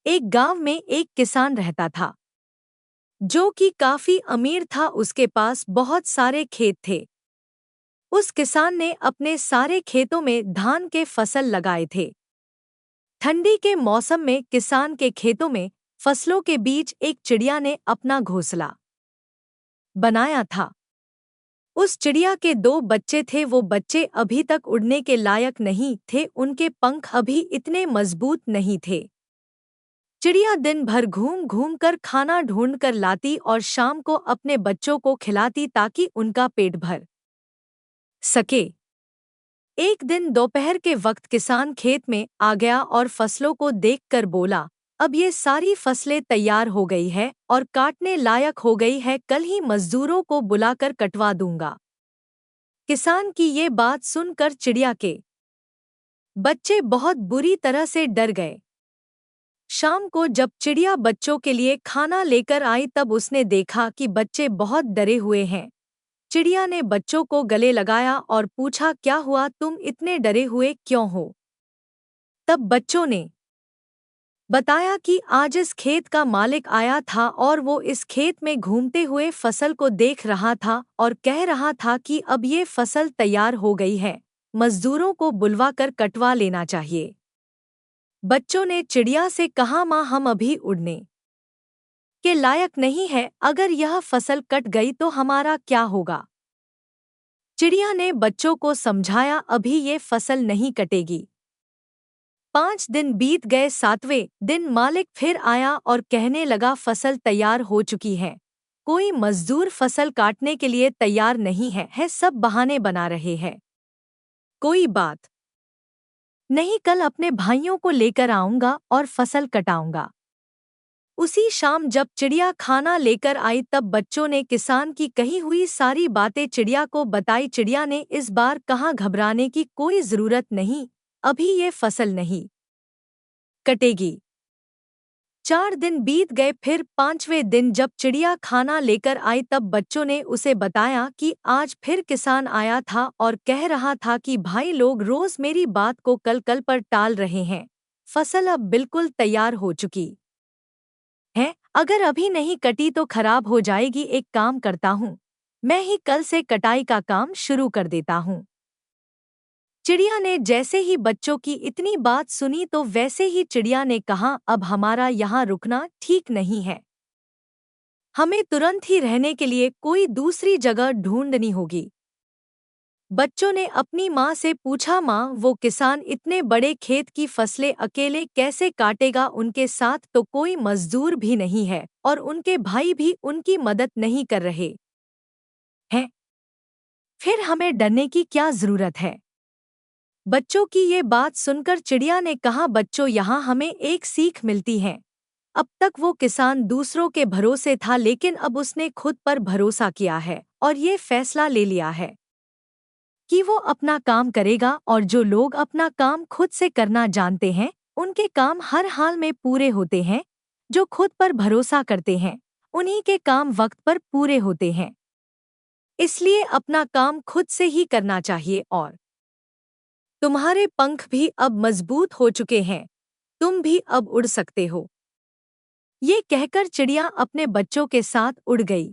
एक गांव में एक किसान रहता था जो कि काफी अमीर था। उसके पास बहुत सारे खेत थे। उस किसान ने अपने सारे खेतों में धान के फसल लगाए थे। ठंडी के मौसम में किसान के खेतों में फसलों के बीच एक चिड़िया ने अपना घोंसला बनाया था। उस चिड़िया के दो बच्चे थे। वो बच्चे अभी तक उड़ने के लायक नहीं थे, उनके पंख अभी इतने मजबूत नहीं थे। चिड़िया दिन भर घूम घूम कर खाना ढूंढ कर लाती और शाम को अपने बच्चों को खिलाती ताकि उनका पेट भर सके। एक दिन दोपहर के वक्त किसान खेत में आ गया और फसलों को देखकर बोला, अब ये सारी फसलें तैयार हो गई है और काटने लायक हो गई है। कल ही मजदूरों को बुलाकर कटवा दूंगा। किसान की ये बात सुनकर चिड़िया के बच्चे बहुत बुरी तरह से डर गए। शाम को जब चिड़िया बच्चों के लिए खाना लेकर आई तब उसने देखा कि बच्चे बहुत डरे हुए हैं। चिड़िया ने बच्चों को गले लगाया और पूछा, क्या हुआ, तुम इतने डरे हुए क्यों हो? तब बच्चों ने बताया कि आज इस खेत का मालिक आया था और वो इस खेत में घूमते हुए फसल को देख रहा था और कह रहा था कि अब ये फसल तैयार हो गई है, मजदूरों को बुलवा कर कटवा लेना चाहिए। बच्चों ने चिड़िया से कहा, माँ, हम अभी उड़ने के लायक नहीं है, अगर यह फसल कट गई तो हमारा क्या होगा? चिड़िया ने बच्चों को समझाया, अभी ये फसल नहीं कटेगी। 5 दिन बीत गए। 7वें दिन मालिक फिर आया और कहने लगा, फसल तैयार हो चुकी है, कोई मजदूर फसल काटने के लिए तैयार नहीं है, सब बहाने बना रहे हैं। कोई बात नहीं, कल अपने भाइयों को लेकर आऊंगा और फसल कटाऊंगा। उसी शाम जब चिड़िया खाना लेकर आई तब बच्चों ने किसान की कही हुई सारी बातें चिड़िया को बताई। चिड़िया ने इस बार कहा, घबराने की कोई जरूरत नहीं, अभी ये फसल नहीं कटेगी। 4 दिन बीत गए। फिर 5वें दिन जब चिड़िया खाना लेकर आई तब बच्चों ने उसे बताया कि आज फिर किसान आया था और कह रहा था कि भाई लोग रोज मेरी बात को कल पर टाल रहे हैं, फसल अब बिल्कुल तैयार हो चुकी है, अगर अभी नहीं कटी तो खराब हो जाएगी। एक काम करता हूँ, मैं ही कल से कटाई का काम शुरू कर देता हूँ। चिड़िया ने जैसे ही बच्चों की इतनी बात सुनी तो वैसे ही चिड़िया ने कहा, अब हमारा यहाँ रुकना ठीक नहीं है, हमें तुरंत ही रहने के लिए कोई दूसरी जगह ढूंढनी होगी। बच्चों ने अपनी माँ से पूछा, माँ, वो किसान इतने बड़े खेत की फसलें अकेले कैसे काटेगा? उनके साथ तो कोई मजदूर भी नहीं है और उनके भाई भी उनकी मदद नहीं कर रहे हैं, फिर हमें डरने की क्या जरूरत है? बच्चों की ये बात सुनकर चिड़िया ने कहा, बच्चों, यहाँ हमें एक सीख मिलती है। अब तक वो किसान दूसरों के भरोसे था, लेकिन अब उसने खुद पर भरोसा किया है और ये फैसला ले लिया है कि वो अपना काम करेगा। और जो लोग अपना काम खुद से करना जानते हैं उनके काम हर हाल में पूरे होते हैं। जो खुद पर भरोसा करते हैं उन्हीं के काम वक्त पर पूरे होते हैं। इसलिए अपना काम खुद से ही करना चाहिए। और तुम्हारे पंख भी अब मजबूत हो चुके हैं, तुम भी अब उड़ सकते हो। ये कहकर चिड़िया अपने बच्चों के साथ उड़ गई।